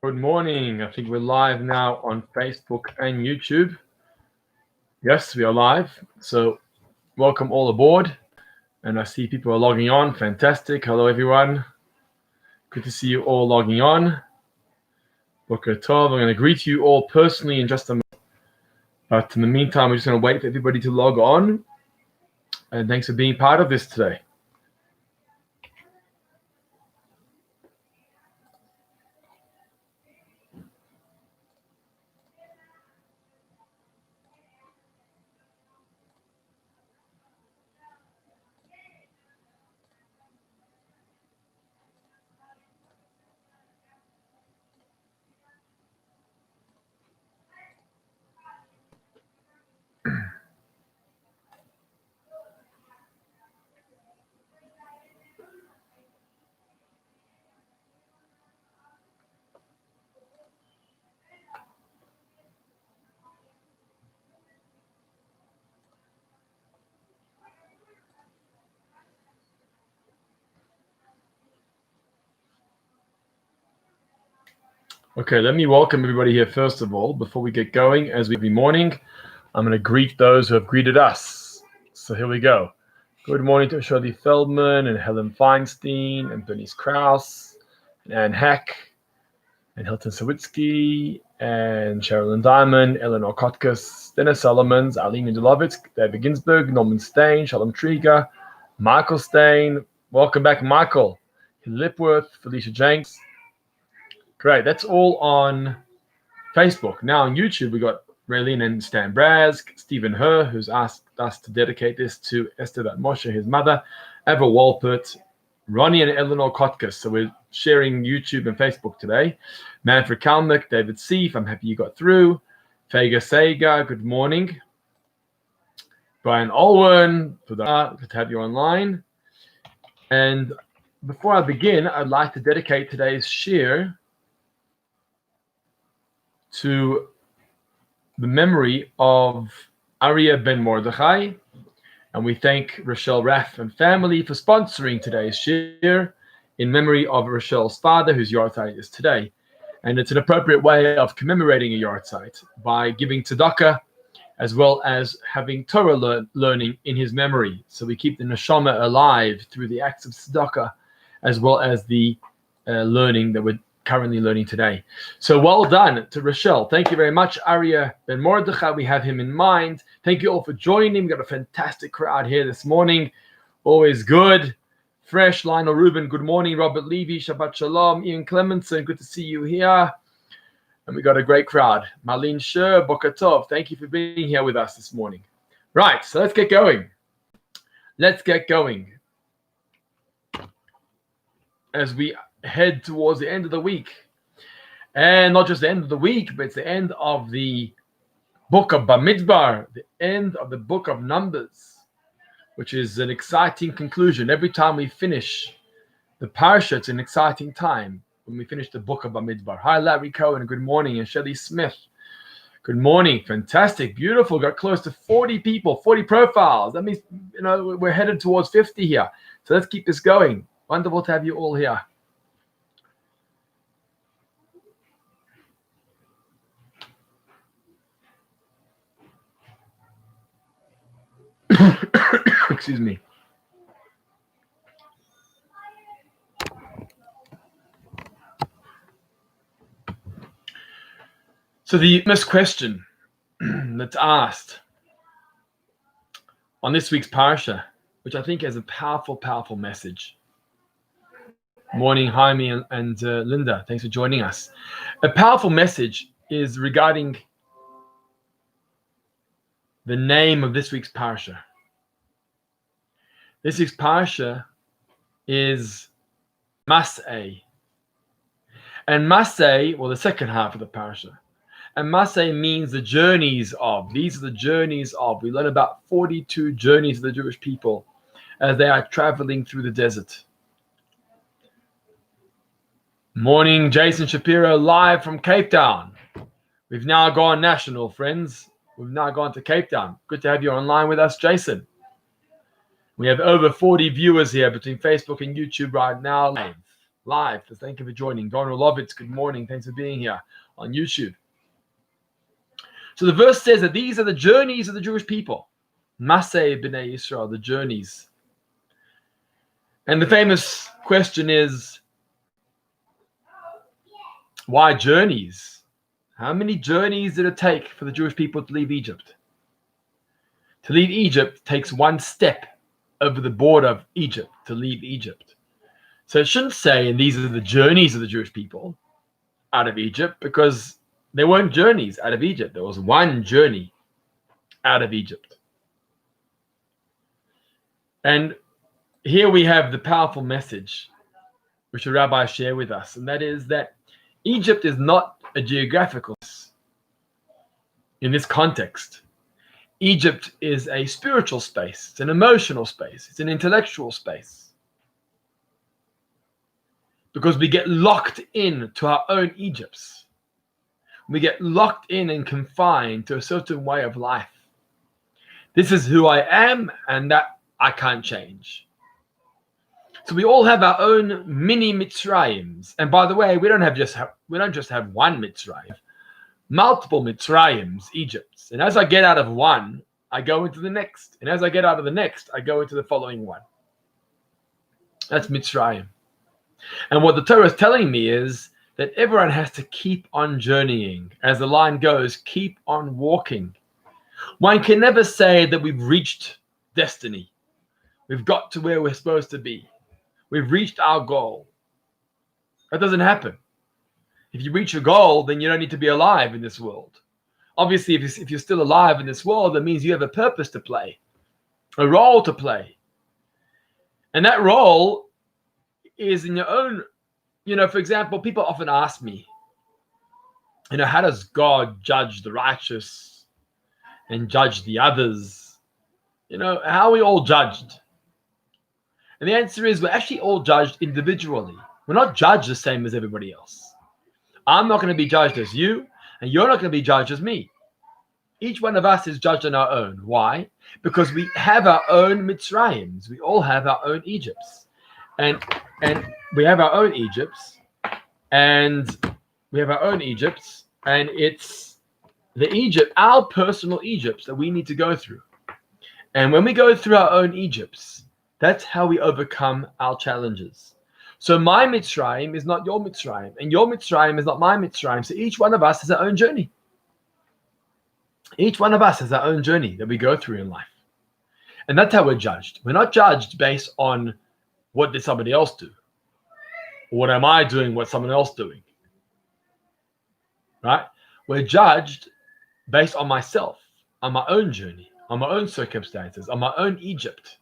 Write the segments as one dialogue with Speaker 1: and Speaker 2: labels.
Speaker 1: Good morning. I think we're live now on Facebook and YouTube. Yes, we are live. So welcome all aboard. And I see people are logging on. Fantastic. Hello, everyone. Good to see you all logging on. Boker Tov. I'm going to greet you all personally in just a moment. But in the meantime, we're just going to wait for everybody to log on. And thanks for being part of this today. Okay, let me welcome everybody here first of all. Before we get going, as we every morning, I'm going to greet those who have greeted us. So here we go. Good morning to Shirley Feldman and Helen Feinstein and Bernice Krause and Anne Hack and Hilton Sawitsky and Sherilyn Diamond, Eleanor Kotkas, Dennis Solomons, Aline Udelovitz, David Ginsberg, Norman Stein, Shalom Trieger, Michael Stein. Welcome back, Michael. Lipworth, Felicia Jenks. Great. That's all on Facebook. Now on YouTube, we got Raylene and Stan Brask, Stephen Herr, who's asked us to dedicate this to Esther Moshe, his mother, Eva Walpert, Ronnie and Eleanor Kotkas. So we're sharing YouTube and Facebook today. Manfred Kalmik, David Seif, I'm happy you got through. Fega Sega, good morning. Brian Olwen, good to have you online. And before I begin, I'd like to dedicate today's shir to the memory of Aryeh ben Mordechai, and we thank Rochelle Raff and family for sponsoring today's shir in memory of Rochelle's father, whose yahrzeit is today. And it's an appropriate way of commemorating a yahrzeit by giving tzedakah as well as having Torah learning in his memory. So we keep the neshama alive through the acts of tzedakah as well as the learning that we're currently learning today. So well done to Rochelle. Thank you very much, Aryeh ben Mordechai. We have him in mind. Thank you all for joining. We've got a fantastic crowd here this morning. Always good. Fresh. Lionel Rubin, good morning. Robert Levy, Shabbat Shalom. Ian Clemenson, good to see you here. And we got a great crowd. Marlene Sher, Boker Tov. Thank you for being here with us this morning. Right, so let's get going. Let's get going. As we head towards the end of the week, and not just the end of the week, but it's the end of the book of Bamidbar, the end of the book of Numbers, which is an exciting conclusion. Every time we finish the parsha, it's an exciting time when we finish the book of Bamidbar. Hi, Larry Cohen, good morning, and Shelley Smith, good morning. Fantastic, beautiful. Got close to 40 people, 40 profiles. That means we're headed towards 50 here. So let's keep this going. Wonderful to have you all here. Excuse me. So the famous question that's asked on this week's parsha, which I think has a powerful, powerful message. Morning, Jaime and Linda. Thanks for joining us. A powerful message is regarding the name of this week's parsha. This week's parsha is Mas'eh. And Mas'eh, well, the second half of the parsha. And Mas'eh means the journeys of. These are the journeys of. We learn about 42 journeys of the Jewish people as they are traveling through the desert. Morning, Jason Shapiro, live from Cape Town. We've now gone national, friends. We've now gone to Cape Town. Good to have you online with us, Jason. We have over 40 viewers here between Facebook and YouTube right now live. live. So thank you for joining. Donald Lovitz, good morning. Thanks for being here on YouTube. So the verse says that these are the journeys of the Jewish people. Maseh b'nei Yisrael, the journeys. And the famous question is, why journeys? How many journeys did it take for the Jewish people to leave Egypt? To leave Egypt takes one step over the border of Egypt to leave Egypt. So it shouldn't say, and these are the journeys of the Jewish people out of Egypt, because there weren't journeys out of Egypt. There was one journey out of Egypt. And here we have the powerful message which the rabbi shared with us, and that is that Egypt is not a geographical in this context. Egypt is a spiritual space. It's an emotional space. It's an intellectual space. Because we get locked in to our own Egypts. We get locked in and confined to a certain way of life. This is who I am, and that I can't change. So we all have our own mini Mitzrayims. And by the way, we don't just have one Mitzrayim, multiple Mitzrayims, Egypts. And as I get out of one, I go into the next. And as I get out of the next, I go into the following one. That's Mitzrayim. And what the Torah is telling me is that everyone has to keep on journeying. As the line goes, keep on walking. One can never say that we've reached destiny. We've got to where we're supposed to be. We've reached our goal. That doesn't happen. If you reach your goal, then you don't need to be alive in this world. Obviously, if you're still alive in this world, that means you have a purpose to play, a role to play. And that role is in your own, for example, people often ask me, how does God judge the righteous and judge the others? How are we all judged? And the answer is we're actually all judged individually. We're not judged the same as everybody else. I'm not going to be judged as you, and you're not going to be judged as me. Each one of us is judged on our own. Why? Because we have our own Mitzrayims. We all have our own Egypts. And we have our own Egypts. And it's our personal Egypts that we need to go through. And when we go through our own Egypts, that's how we overcome our challenges. So my Mitzrayim is not your Mitzrayim, and your Mitzrayim is not my Mitzrayim. So each one of us has our own journey. Each one of us has our own journey that we go through in life. And that's how we're judged. We're not judged based on what did somebody else do? Or what am I doing, what someone else doing? Right? We're judged based on myself, on my own journey, on my own circumstances, on my own Egypt.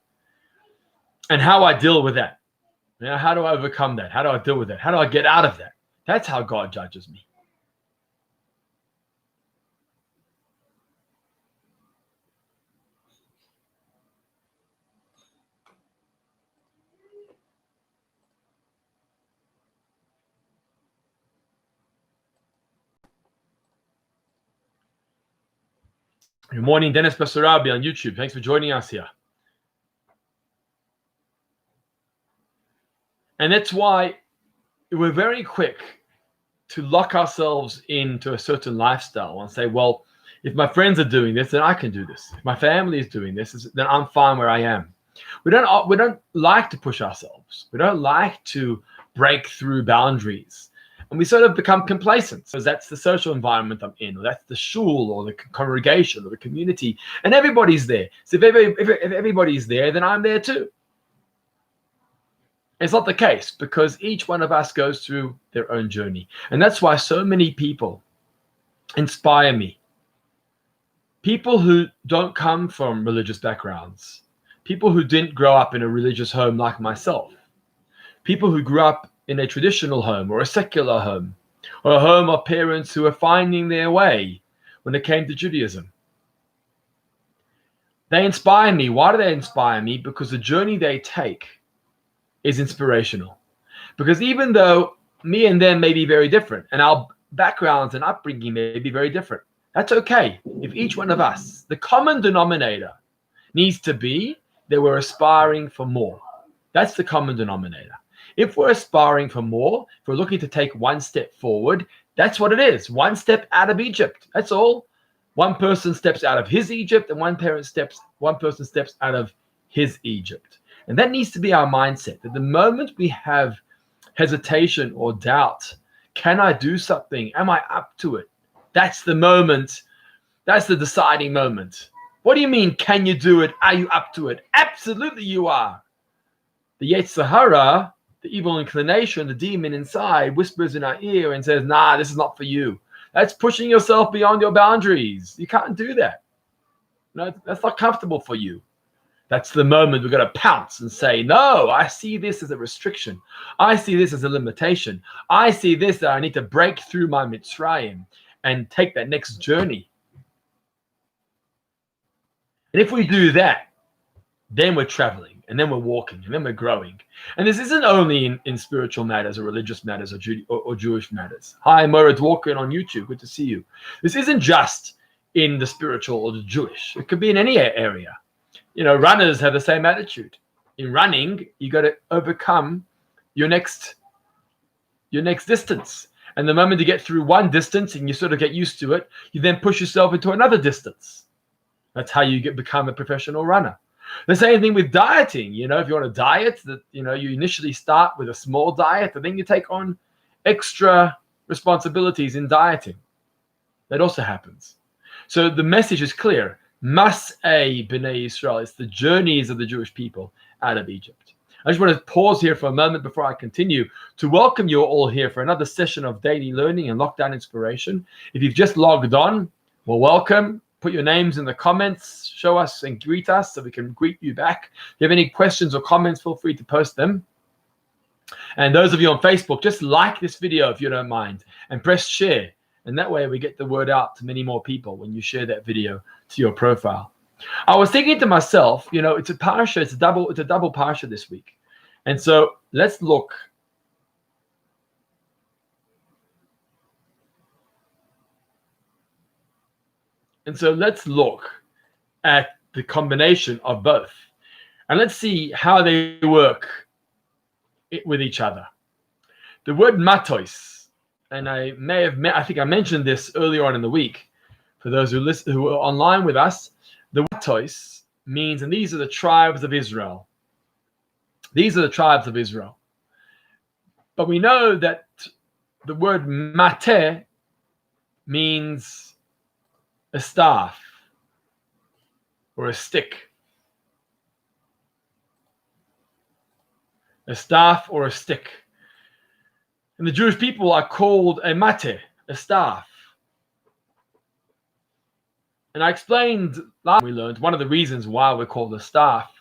Speaker 1: And how I deal with that. How do I overcome that? How do I deal with that? How do I get out of that? That's how God judges me. Good morning, Dennis Basarabi on YouTube. Thanks for joining us here. And that's why we're very quick to lock ourselves into a certain lifestyle and say, well, if my friends are doing this, then I can do this. If my family is doing this, then I'm fine where I am. We don't like to push ourselves. We don't like to break through boundaries. And we sort of become complacent. So that's the social environment I'm in, or that's the shul, or the congregation, or the community. And everybody's there. So if everybody's there, then I'm there too. It's not the case, because each one of us goes through their own journey. And that's why so many people inspire me. People who don't come from religious backgrounds. People who didn't grow up in a religious home like myself. People who grew up in a traditional home or a secular home, or a home of parents who were finding their way when it came to Judaism. They inspire me. Why do they inspire me? Because the journey they take is inspirational. Because even though me and them may be very different, and our backgrounds and upbringing may be very different, that's okay. If each one of us, the common denominator needs to be that we're aspiring for more. That's the common denominator. If we're aspiring for more, if we're looking to take one step forward, that's what it is. One step out of Egypt. That's all. One person steps out of his Egypt, and one person steps out of his Egypt. And that needs to be our mindset, that the moment we have hesitation or doubt, can I do something? Am I up to it? That's the moment. That's the deciding moment. What do you mean, can you do it? Are you up to it? Absolutely you are. The Yetzer Hara, the evil inclination, the demon inside, whispers in our ear and says, nah, this is not for you. That's pushing yourself beyond your boundaries. You can't do that. No, that's not comfortable for you. That's the moment we're going to pounce and say, no, I see this as a restriction. I see this as a limitation. I see this that I need to break through my Mitzrayim and take that next journey. And if we do that, then we're traveling, and then we're walking, and then we're growing. And this isn't only in spiritual matters or religious matters or Jewish matters. Hi, Moritz Walker on YouTube. Good to see you. This isn't just in the spiritual or the Jewish. It could be in any area. You know, runners have the same attitude. In running, you got to overcome your next distance. And the moment you get through one distance and you sort of get used to it, you then push yourself into another distance. That's how you become a professional runner. The same thing with dieting. You know, if you want to diet, you initially start with a small diet, and then you take on extra responsibilities in dieting. That also happens. So the message is clear. Mas'ei B'nai Yisrael. It's the journeys of the Jewish people out of Egypt. I just want to pause here for a moment before I continue to welcome you all here for another session of daily learning and lockdown inspiration. If you've just logged on, well, welcome. Put your names in the comments, show us and greet us so we can greet you back. If you have any questions or comments, feel free to post them. And those of you on Facebook, just like this video if you don't mind, and press share. And that way we get the word out to many more people when you share that video to your profile. I was thinking to myself, you know, it's a parsha, it's a double parsha this week. And so let's look. And so let's look at the combination of both. And let's see how they work with each other. The word matos, and I think I mentioned this earlier on in the week. For those who are online with us, the matos means, and these are the tribes of Israel. These are the tribes of Israel. But we know that the word mateh means a staff or a stick. A staff or a stick. And the Jewish people are called a mateh, a staff. And I explained last time we learned one of the reasons why we're called a staff.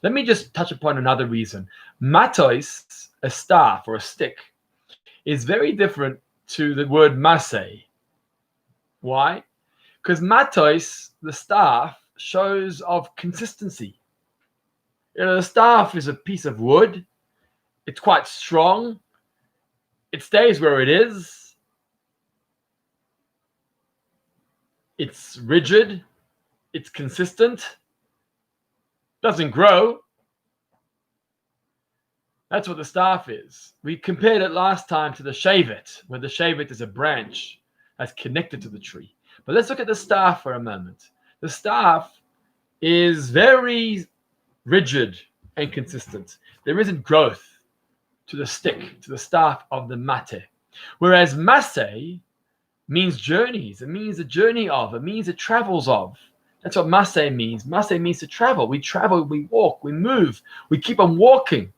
Speaker 1: Let me just touch upon another reason. Matos, a staff or a stick, is very different to the word maseh. Why? Because matos, the staff, shows of consistency. You know, the staff is a piece of wood. It's quite strong. It stays where it is. It's rigid. It's consistent. Doesn't grow. That's what the staff is. We compared it last time to the shevet, where the shevet is a branch that's connected to the tree. But let's look at the staff for a moment. The staff is very rigid and consistent. There isn't growth to the stick, to the staff of the mateh. Whereas maseh means journeys. It means a journey of. It means it travels of. That's what maseh means. Maseh means to travel. We travel, we walk, we move, we keep on walking.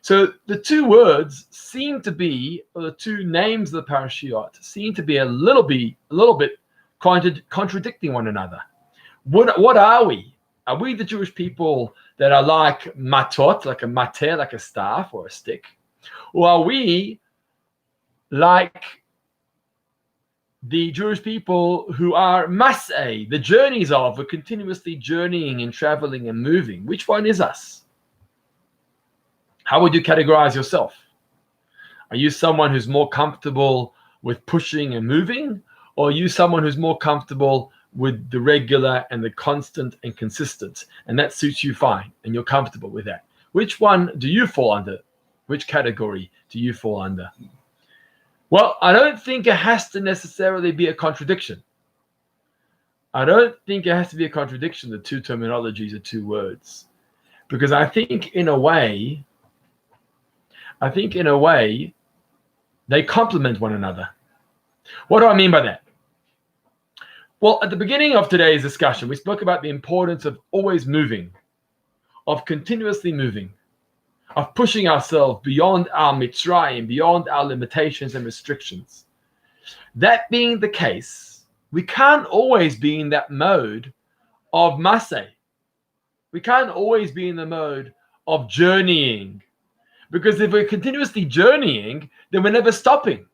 Speaker 1: So the two words seem to be, or the two names of the parashiot seem to be a little bit contradicting one another. What are we? Are we the Jewish people that are like matot, like a mateh, like a staff or a stick? Or are we like the Jewish people who are maseh, the journeys of, we're continuously journeying and traveling and moving? Which one is us? How would you categorize yourself? Are you someone who's more comfortable with pushing and moving? Or are you someone who's more comfortable with the regular and the constant and consistent? And that suits you fine and you're comfortable with that. Which one do you fall under? Which category do you fall under? Well, I don't think it has to necessarily be a contradiction. I don't think it has to be a contradiction, the two terminologies, the two words. Because I think in a way, they complement one another. What do I mean by that? Well, at the beginning of today's discussion, we spoke about the importance of always moving, of continuously moving, of pushing ourselves beyond our mitzrayim, beyond our limitations and restrictions. That being the case, we can't always be in that mode of maseh. We can't always be in the mode of journeying. Because if we're continuously journeying, then we're never stopping.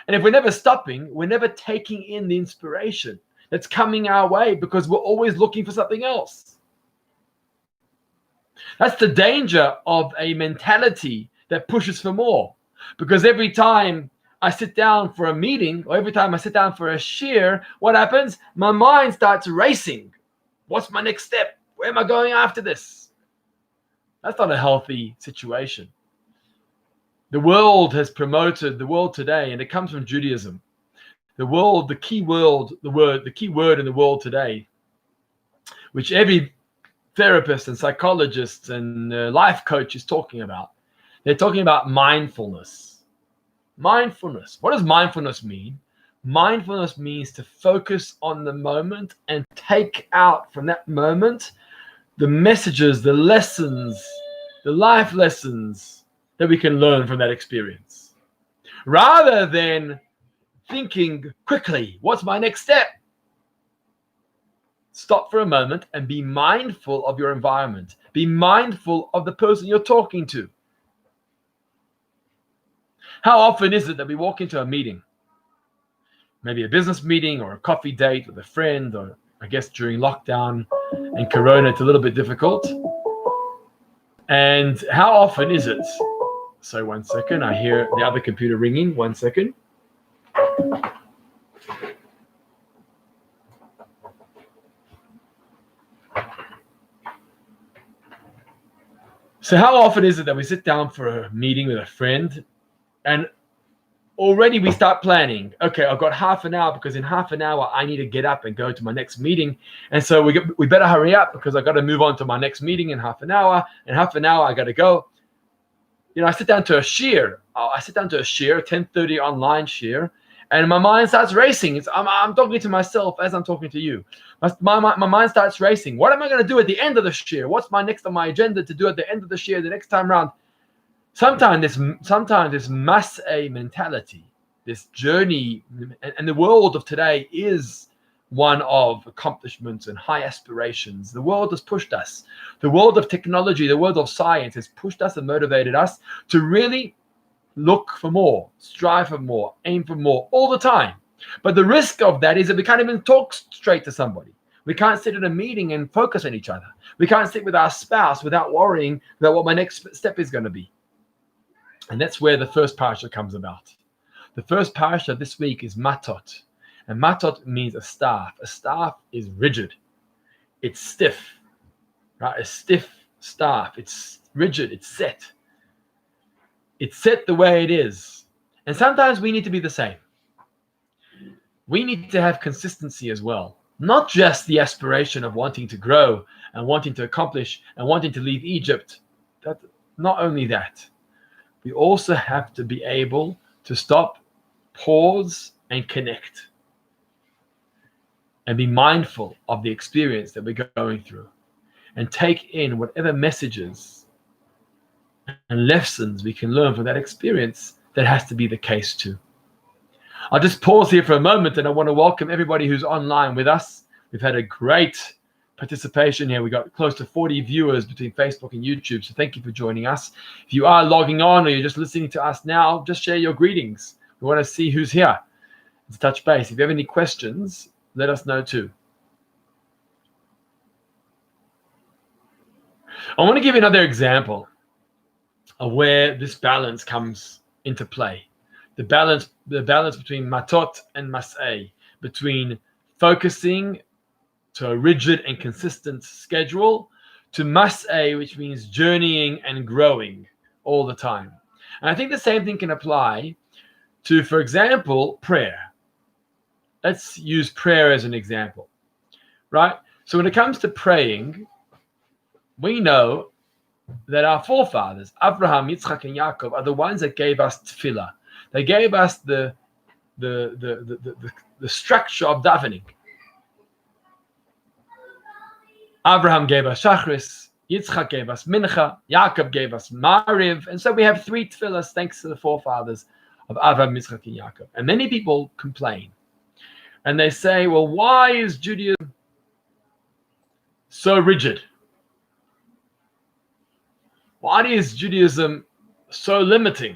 Speaker 1: And if we're never stopping, we're never taking in the inspiration that's coming our way because we're always looking for something else. That's the danger of a mentality that pushes for more. Because every time I sit down for a meeting or every time I sit down for a shiur, what happens? My mind starts racing. What's my next step? Where am I going after this? That's not a healthy situation. The world has promoted the world today, and it comes from Judaism. The key word in the world today, which every therapist and psychologist and life coach is talking about. They're talking about mindfulness. Mindfulness. What does mindfulness mean? Mindfulness means to focus on the moment and take out from that moment the messages, the lessons, the life lessons that we can learn from that experience. Rather than thinking quickly, what's my next step? Stop for a moment and be mindful of your environment. Be mindful of the person you're talking to. How often is it that we walk into a meeting? Maybe a business meeting or a coffee date with a friend, or I guess during lockdown and Corona, it's a little bit difficult. And how often is it? So 1 second, I hear the other computer ringing. 1 second. So how often is it that we sit down for a meeting with a friend and already we start planning? Okay, I've got half an hour because in half an hour I need to get up and go to my next meeting. And so we better hurry up because I've got to move on to my next meeting in half an hour. In half an hour, I got to go. You know, I sit down to a shiur. I sit down to a shiur, 10:30 online shiur, and my mind starts racing. I'm talking to myself as I'm talking to you. My mind starts racing. What am I going to do at the end of the shiur? What's my next on my agenda to do at the end of the shiur the next time around? Sometimes this maseh mentality, this journey, and the world of today is one of accomplishments and high aspirations. The world has pushed us. The world of technology, the world of science has pushed us and motivated us to really look for more, strive for more, aim for more all the time. But the risk of that is that we can't even talk straight to somebody. We can't sit in a meeting and focus on each other. We can't sit with our spouse without worrying about what my next step is going to be. And that's where the first parasha comes about. The first parasha this week is Matot. And Matot means a staff. A staff is rigid. It's stiff. Right? A stiff staff. It's rigid. It's set. It's set the way it is. And sometimes we need to be the same. We need to have consistency as well. Not just the aspiration of wanting to grow and wanting to accomplish and wanting to leave Egypt. Not only that. We also have to be able to stop, pause, and connect. And be mindful of the experience that we're going through. And take in whatever messages and lessons we can learn from that experience. That has to be the case too. I'll just pause here for a moment, and I want to welcome everybody who's online with us. We've had a great participation here. We got close to 40 viewers between Facebook and YouTube. So thank you for joining us. If you are logging on or you're just listening to us now, just share your greetings. We want to see who's here. Let's touch base. If you have any questions, let us know too. I want to give you another example of where this balance comes into play. The balance between matot and maseh, between focusing to a rigid and consistent schedule, to maseh, which means journeying and growing, all the time. And I think the same thing can apply to, for example, prayer. Let's use prayer as an example, right? So when it comes to praying, we know that our forefathers, Abraham, Yitzchak, and Yaakov, are the ones that gave us tefillah. They gave us the structure of davening. Abraham gave us Shachris, Yitzchak gave us Mincha, Yaakov gave us Mariv, and so we have 3 tefillahs thanks to the forefathers of Abraham, Yitzchak, and Yaakov. And many people complain, and they say, well, why is Judaism so rigid? Why is Judaism so limiting?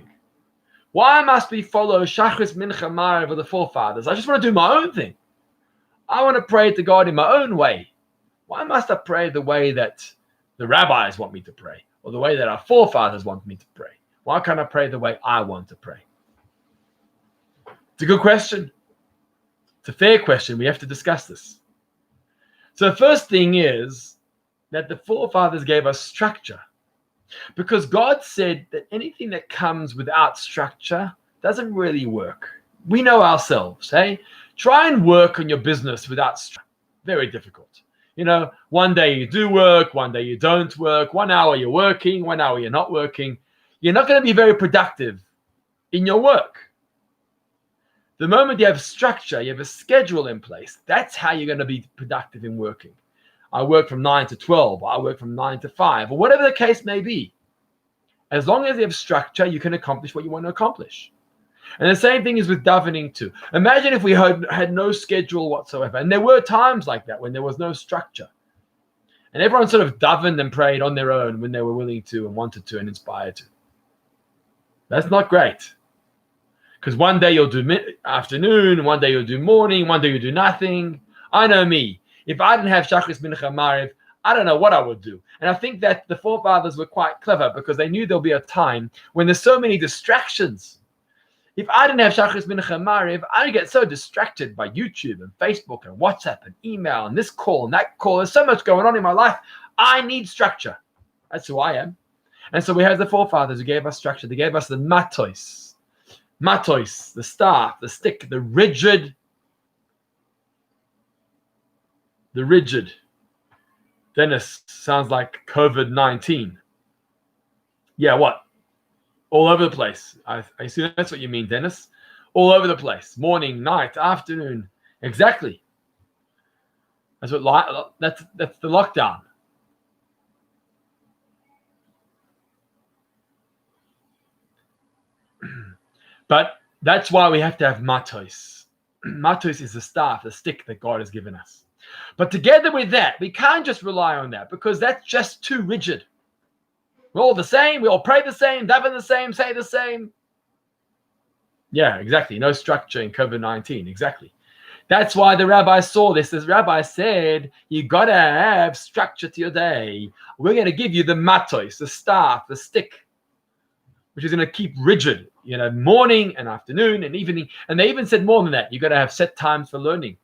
Speaker 1: Why must we follow Shachris, Mincha, Mariv of the forefathers? I just want to do my own thing. I want to pray to God in my own way. Why must I pray the way that the rabbis want me to pray, or the way that our forefathers want me to pray? Why can't I pray the way I want to pray? It's a good question. It's a fair question. We have to discuss this. So the first thing is that the forefathers gave us structure, because God said that anything that comes without structure doesn't really work. We know ourselves, hey? Try and work on your business without structure. Very difficult. You know, one day you do work, one day you don't work, 1 hour you're working, 1 hour you're not working. You're not going to be very productive in your work. The moment you have structure, you have a schedule in place, that's how you're going to be productive in working. I work from 9 to 12, I work from 9 to 5, or whatever the case may be. As long as you have structure, you can accomplish what you want to accomplish. And the same thing is with davening too. Imagine if we had no schedule whatsoever. And there were times like that when there was no structure. And everyone sort of davened and prayed on their own when they were willing to and wanted to and inspired to. That's not great. Because one day you'll do afternoon, one day you'll do morning, one day you'll do nothing. I know me. If I didn't have Shachris, Mincha, Mariv, I don't know what I would do. And I think that the forefathers were quite clever because they knew there'll be a time when there's so many distractions. If I didn't have Shachris, Mincha, Mariv, I'd get so distracted by YouTube and Facebook and WhatsApp and email and this call and that call. There's so much going on in my life. I need structure. That's who I am. And so we have the forefathers who gave us structure. They gave us the matos. Matos, the staff, the stick, the rigid. The rigid. Dennis, sounds like COVID-19. Yeah, what? All over the place. I assume that's what you mean, Dennis. All over the place. Morning, night, afternoon. Exactly. That's the lockdown. But that's why we have to have matos. Matos is the staff, the stick that God has given us. But together with that, we can't just rely on that because that's just too rigid. We're all the same. We all pray the same, daven the same, say the same. Yeah, exactly. No structure in COVID-19. Exactly. That's why the rabbi saw this. This rabbi said, you got to have structure to your day. We're going to give you the matos, the staff, the stick, which is going to keep rigid, morning and afternoon and evening. And they even said more than that. You got to have set times for learning.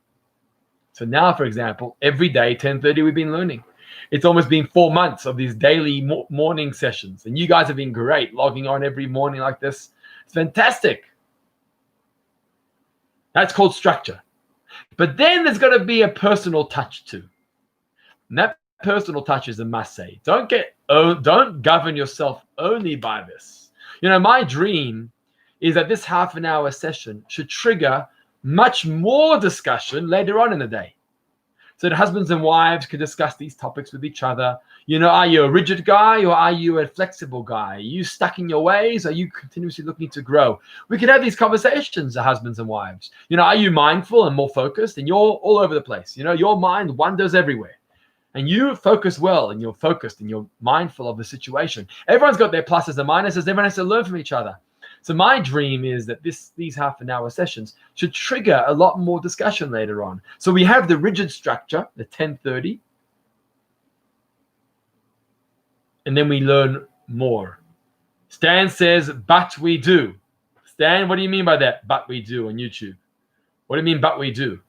Speaker 1: So now, for example, every day, 10:30, we've been learning. It's almost been 4 months of these daily morning sessions. And you guys have been great logging on every morning like this. It's fantastic. That's called structure. But then there's got to be a personal touch too. And that personal touch is a must say. Don't govern yourself only by this. My dream is that this half an hour session should trigger much more discussion later on in the day. So that husbands and wives can discuss these topics with each other. Are you a rigid guy or are you a flexible guy? Are you stuck in your ways? Are you continuously looking to grow? We can have these conversations, husbands and wives. Are you mindful and more focused? And you're all over the place. Your mind wanders everywhere. And you focus well and you're focused and you're mindful of the situation. Everyone's got their pluses and minuses. Everyone has to learn from each other. So my dream is that these half an hour sessions should trigger a lot more discussion later on. So we have the rigid structure, the 10:30, and then we learn more. Stan says, but we do. Stan, what do you mean by that? But we do on YouTube. What do you mean, but we do?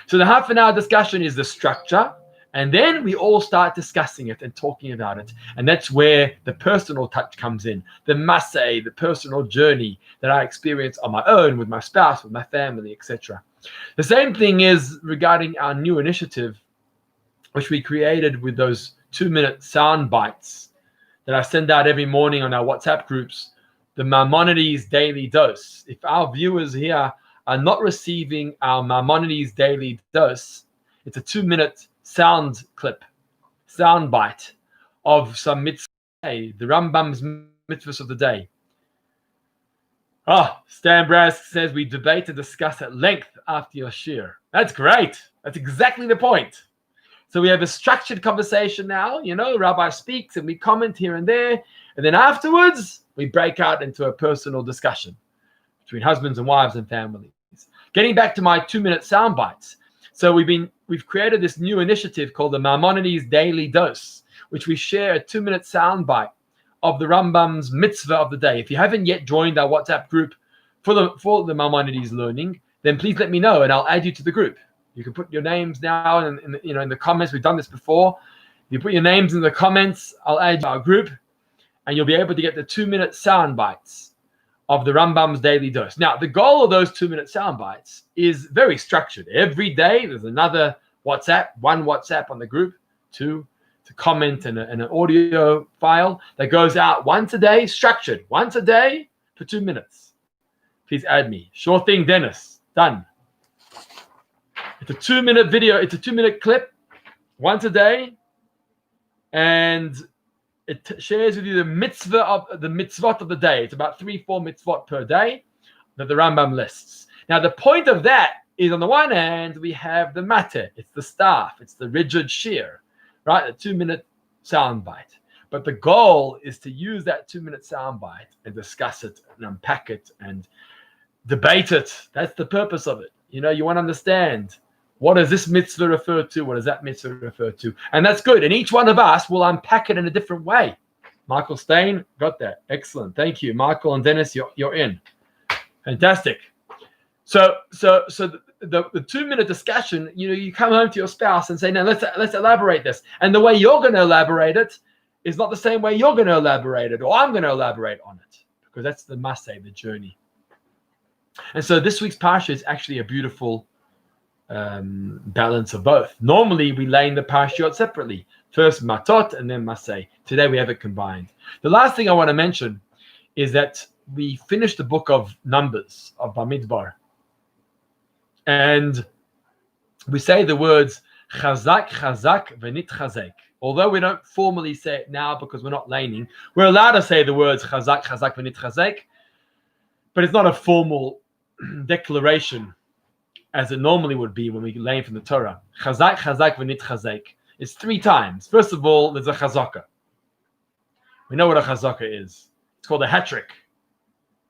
Speaker 1: So the half an hour discussion is the structure, And then we all start discussing it and talking about it. And that's where the personal touch comes in, the masay, the personal journey that I experience on my own, with my spouse, with my family, etc. The same thing is regarding our new initiative, which we created with those 2-minute sound bites that I send out every morning on our WhatsApp groups, the Maimonides Daily Dose. If our viewers here are not receiving our Maimonides Daily Dose, it's a 2-minute sound clip, sound bite of some mitzvah, the Rambam's mitzvahs of the day. Stan Brass says we debate and discuss at length after your shir. That's great. That's exactly the point. So we have a structured conversation now. Rabbi speaks and we comment here and there. And then afterwards, we break out into a personal discussion between husbands and wives and families. Getting back to my 2-minute sound bites. So we've created this new initiative called the Maimonides Daily Dose, which we share a 2-minute sound bite of the Rambam's mitzvah of the day. If you haven't yet joined our WhatsApp group for the Maimonides learning, then please let me know and I'll add you to the group. You can put your names now in the comments. We've done this before. You put your names in the comments, I'll add you to our group, and you'll be able to get the 2-minute sound bites of the Rambam's Daily Dose. Now, the goal of those 2-minute sound bites is very structured. Every day, there's another WhatsApp, one WhatsApp on the group, to comment and an audio file that goes out once a day, structured, once a day for 2 minutes. Please add me. Sure thing, Dennis. Done. It's a 2-minute video. It's a 2-minute clip once a day. And it shares with you the mitzvot of the day. It's about 3-4 mitzvot per day that the Rambam lists. Now, the point of that is, on the one hand, we have the matter. It's the staff. It's the rigid shear, right? The 2-minute sound bite. But the goal is to use that 2-minute sound bite and discuss it and unpack it and debate it. That's the purpose of it. You want to understand, what does this mitzvah refer to? What does that mitzvah refer to? And that's good. And each one of us will unpack it in a different way. Michael Stein, got that. Excellent. Thank you. Michael and Dennis, you're in. Fantastic. So the 2-minute discussion, you come home to your spouse and say, now let's elaborate this. And the way you're going to elaborate it is not the same way you're going to elaborate it, or I'm going to elaborate on it, because that's the masay, the journey. And so this week's parsha is actually a beautiful balance of both. Normally, we lay in the parashiyot separately. First matot and then masay. Today, we have it combined. The last thing I want to mention is that we finished the book of Numbers, of Bamidbar. And we say the words chazak, chazak, v'nit chazek. Although we don't formally say it now because we're not laning, we're allowed to say the words chazak, chazak, v'nit chazek, but it's not a formal declaration as it normally would be when we lane from the Torah. Chazak, chazak, v'nit chazek. It's 3 times. First of all, there's a chazaka. We know what a chazaka is. It's called a hat trick,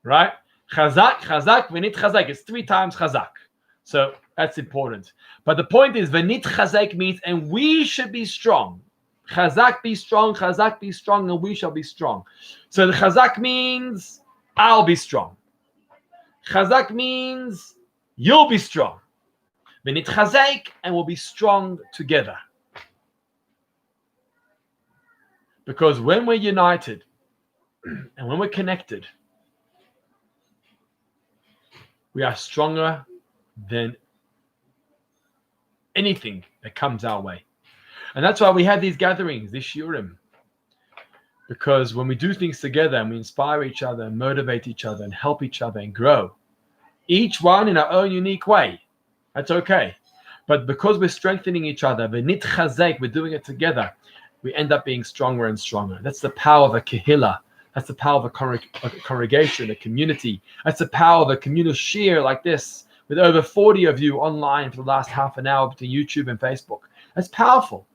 Speaker 1: right? Chazak, chazak, v'nit chazek. It's 3 times chazak. So that's important. But the point is, v'nit chazek means, and we should be strong. Chazak be strong, and we shall be strong. So the chazak means, I'll be strong. Chazak means, you'll be strong. V'nit chazek, and we'll be strong together. Because when we're united and when we're connected, we are stronger than anything that comes our way. And that's why we have these gatherings, these shiurim. Because when we do things together and we inspire each other and motivate each other and help each other and grow, each one in our own unique way, that's okay. But because we're strengthening each other, v'nit chazek, we're doing it together, we end up being stronger and stronger. That's the power of a kehillah. That's the power of a congregation, a community. That's the power of a communal shir like this, with over 40 of you online for the last half an hour between YouTube and Facebook. That's powerful.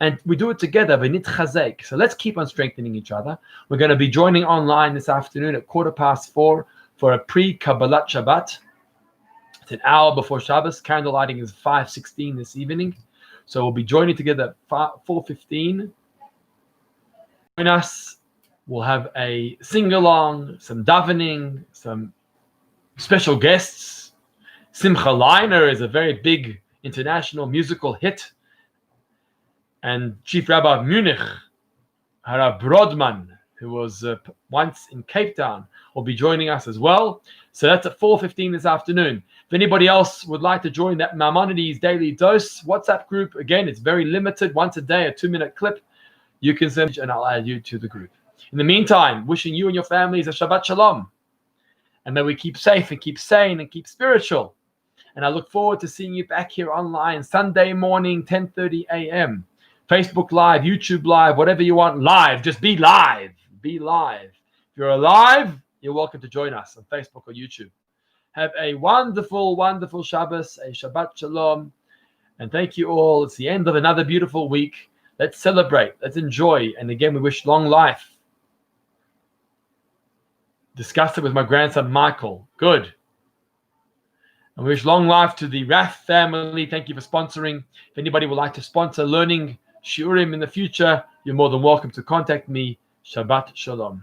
Speaker 1: And we do it together, v'nit chazek. So let's keep on strengthening each other. We're going to be joining online this afternoon at 4:15 for a pre-Kabbalat Shabbat. It's an hour before Shabbos. Candle lighting is 5:16 this evening. So we'll be joining together at 4:15. Join us. We'll have a sing-along, some davening, some special guests. Simcha Leiner is a very big international musical hit. and Chief Rabbi of Munich, Harav Brodman, who was once in Cape Town, will be joining us as well. So that's at 4:15 this afternoon. If anybody else would like to join that Maimonides Daily Dose WhatsApp group, again, it's very limited, once a day, a 2-minute clip. You can send and I'll add you to the group. In the meantime, wishing you and your families a Shabbat Shalom. And may we keep safe and keep sane and keep spiritual. And I look forward to seeing you back here online Sunday morning, 10:30 a.m. Facebook Live, YouTube Live, whatever you want, live. Just be live. Be live. If you're alive, you're welcome to join us on Facebook or YouTube. Have a wonderful, wonderful Shabbos, a Shabbat Shalom. And thank you all. It's the end of another beautiful week. Let's celebrate. Let's enjoy. And again, we wish long life. Discussed it with my grandson, Michael. Good. And we wish long life to the Rath family. Thank you for sponsoring. If anybody would like to sponsor learning Shiurim in the future, you're more than welcome to contact me. Shabbat Shalom.